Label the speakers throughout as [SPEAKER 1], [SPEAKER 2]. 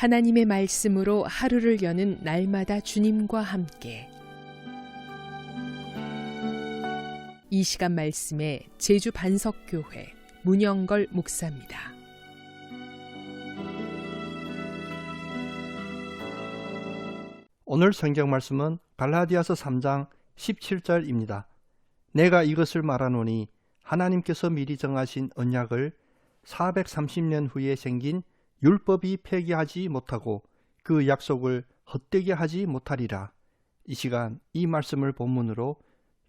[SPEAKER 1] 하나님의 말씀으로 하루를 여는 날마다 주님과 함께. 이 시간 말씀에 제주 반석교회 문영걸 목사입니다.
[SPEAKER 2] 오늘 성경 말씀은 갈라디아서 3장 17절입니다. 내가 이것을 말하노니 하나님께서 미리 정하신 언약을 430년 후에 생긴 율법이 폐기하지 못하고 그 약속을 헛되게 하지 못하리라. 이 시간 이 말씀을 본문으로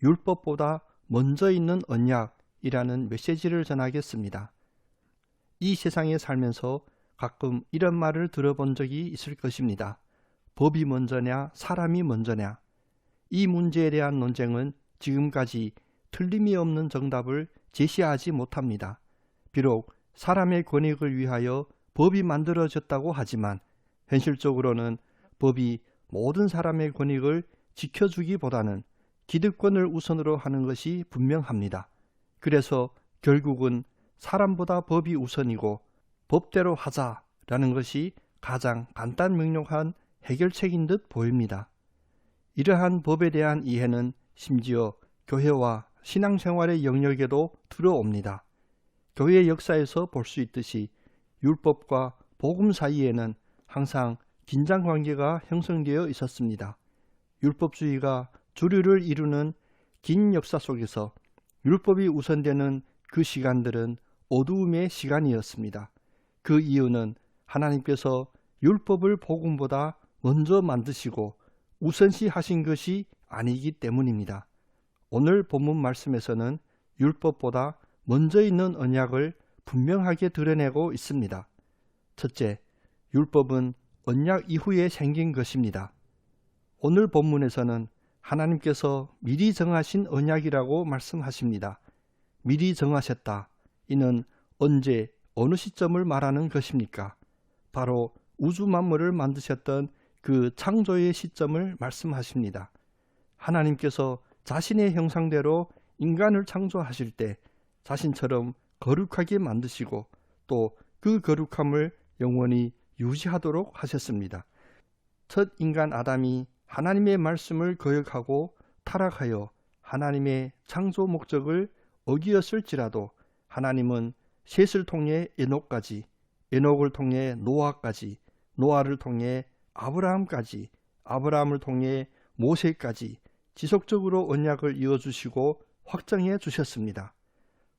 [SPEAKER 2] 율법보다 먼저 있는 언약이라는 메시지를 전하겠습니다. 이 세상에 살면서 가끔 이런 말을 들어본 적이 있을 것입니다. 법이 먼저냐 사람이 먼저냐. 이 문제에 대한 논쟁은 지금까지 틀림이 없는 정답을 제시하지 못합니다. 비록 사람의 권익을 위하여 법이 만들어졌다고 하지만 현실적으로는 법이 모든 사람의 권익을 지켜주기보다는 기득권을 우선으로 하는 것이 분명합니다. 그래서 결국은 사람보다 법이 우선이고 법대로 하자라는 것이 가장 간단 명료한 해결책인 듯 보입니다. 이러한 법에 대한 이해는 심지어 교회와 신앙생활의 영역에도 들어옵니다. 교회 역사에서 볼 수 있듯이 율법과 복음 사이에는 항상 긴장관계가 형성되어 있었습니다. 율법주의가 주류를 이루는 긴 역사 속에서 율법이 우선되는 그 시간들은 어두움의 시간이었습니다. 그 이유는 하나님께서 율법을 복음보다 먼저 만드시고 우선시하신 것이 아니기 때문입니다. 오늘 본문 말씀에서는 율법보다 먼저 있는 언약을 분명하게 드러내고 있습니다. 첫째, 율법은 언약 이후에 생긴 것입니다. 오늘 본문에서는 하나님께서 미리 정하신 언약이라고 말씀하십니다. 미리 정하셨다. 이는 언제, 어느 시점을 말하는 것입니까? 바로 우주 만물을 만드셨던 그 창조의 시점을 말씀하십니다. 하나님께서 자신의 형상대로 인간을 창조하실 때 자신처럼 거룩하게 만드시고 또 그 거룩함을 영원히 유지하도록 하셨습니다. 첫 인간 아담이 하나님의 말씀을 거역하고 타락하여 하나님의 창조 목적을 어기었을지라도 하나님은 셋을 통해 에녹까지, 에녹을 통해 노아까지, 노아를 통해 아브라함까지, 아브라함을 통해 모세까지 지속적으로 언약을 이어주시고 확정해 주셨습니다.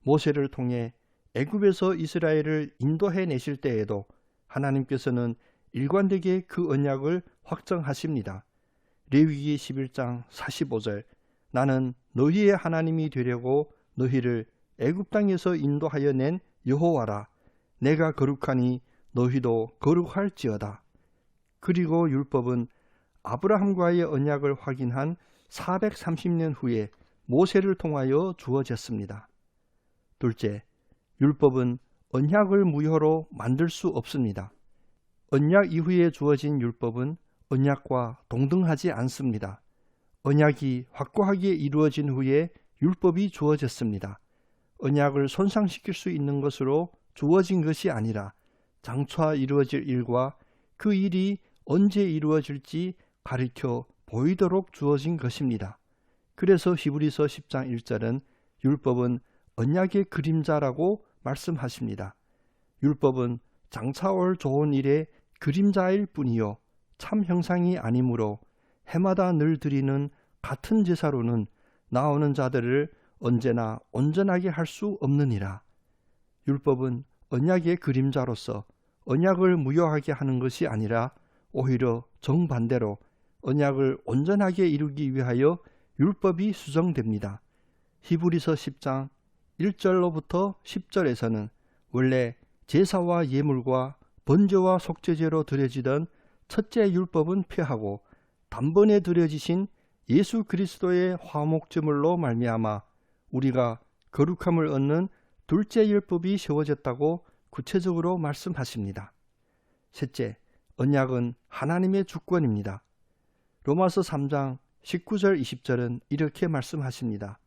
[SPEAKER 2] 모세를 통해 애굽에서 이스라엘을 인도해 내실 때에도 하나님께서는 일관되게 그 언약을 확정하십니다. 레위기 11장 45절 나는 너희의 하나님이 되려고 너희를 애굽 땅에서 인도하여 낸 여호와라. 내가 거룩하니 너희도 거룩할지어다. 그리고 율법은 아브라함과의 언약을 확인한 430년 후에 모세를 통하여 주어졌습니다. 둘째, 율법은 언약을 무효로 만들 수 없습니다. 언약 이후에 주어진 율법은 언약과 동등하지 않습니다. 언약이 확고하게 이루어진 후에 율법이 주어졌습니다. 언약을 손상시킬 수 있는 것으로 주어진 것이 아니라 장차 이루어질 일과 그 일이 언제 이루어질지 가리켜 보이도록 주어진 것입니다. 그래서 히브리서 10장 1절은 율법은 언약의 그림자라고 말씀하십니다. 율법은 장차 올 좋은 일의 그림자일 뿐이요 참 형상이 아니므로 해마다 늘 드리는 같은 제사로는 나오는 자들을 언제나 온전하게 할 수 없느니라. 율법은 언약의 그림자로서 언약을 무효하게 하는 것이 아니라 오히려 정반대로 언약을 온전하게 이루기 위하여 율법이 수정됩니다. 히브리서 10장 1절로부터 10절에서는 원래 제사와 예물과 번제와 속죄제로 드려지던 첫째 율법은 폐하고 단번에 드려지신 예수 그리스도의 화목제물로 말미암아 우리가 거룩함을 얻는 둘째 율법이 세워졌다고 구체적으로 말씀하십니다. 셋째, 언약은 하나님의 주권입니다. 로마서 3장 19절 20절은 이렇게 말씀하십니다.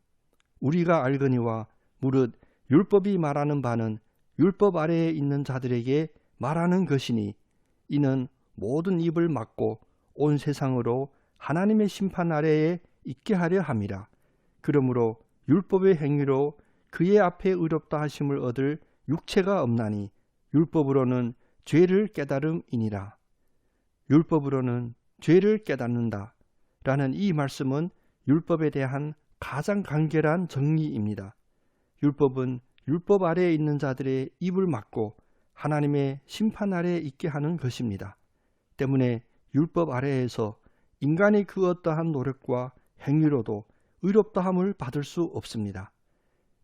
[SPEAKER 2] 우리가 알거니와 무릇 율법이 말하는 바는 율법 아래에 있는 자들에게 말하는 것이니 이는 모든 입을 막고 온 세상으로 하나님의 심판 아래에 있게 하려 함이라. 그러므로 율법의 행위로 그의 앞에 의롭다 하심을 얻을 육체가 없나니 율법으로는 죄를 깨달음이니라. 율법으로는 죄를 깨닫는다 라는 이 말씀은 율법에 대한 가장 간결한 정리입니다. 율법은 율법 아래에 있는 자들의 입을 막고 하나님의 심판 아래에 있게 하는 것입니다. 때문에 율법 아래에서 인간의 그 어떠한 노력과 행위로도 의롭다함을 받을 수 없습니다.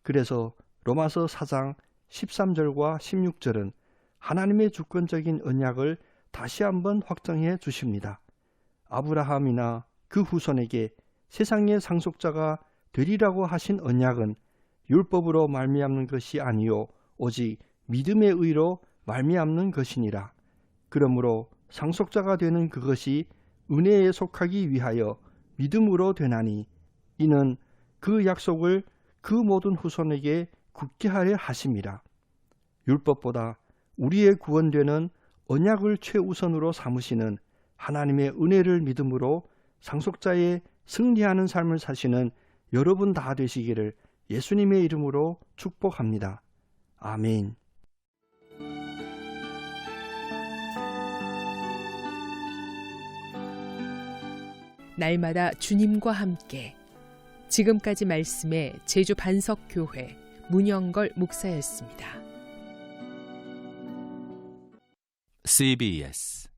[SPEAKER 2] 그래서 로마서 4장 13절과 16절은 하나님의 주권적인 언약을 다시 한번 확정해 주십니다. 아브라함이나 그 후손에게 세상의 상속자가 되리라고 하신 언약은 율법으로 말미암는 것이 아니요 오직 믿음의 의로 말미암는 것이니라. 그러므로 상속자가 되는 그것이 은혜에 속하기 위하여 믿음으로 되나니 이는 그 약속을 그 모든 후손에게 굳게 하려 하심이라. 율법보다 우리의 구원되는 언약을 최우선으로 삼으시는 하나님의 은혜를 믿음으로 상속자의 승리하는 삶을 사시는 여러분 다 되시기를 예수님의 이름으로 축복합니다. 아멘.
[SPEAKER 1] 날마다 주님과 함께. 지금까지 말씀에 제주 반석교회 문영걸 목사였습니다.
[SPEAKER 3] CBS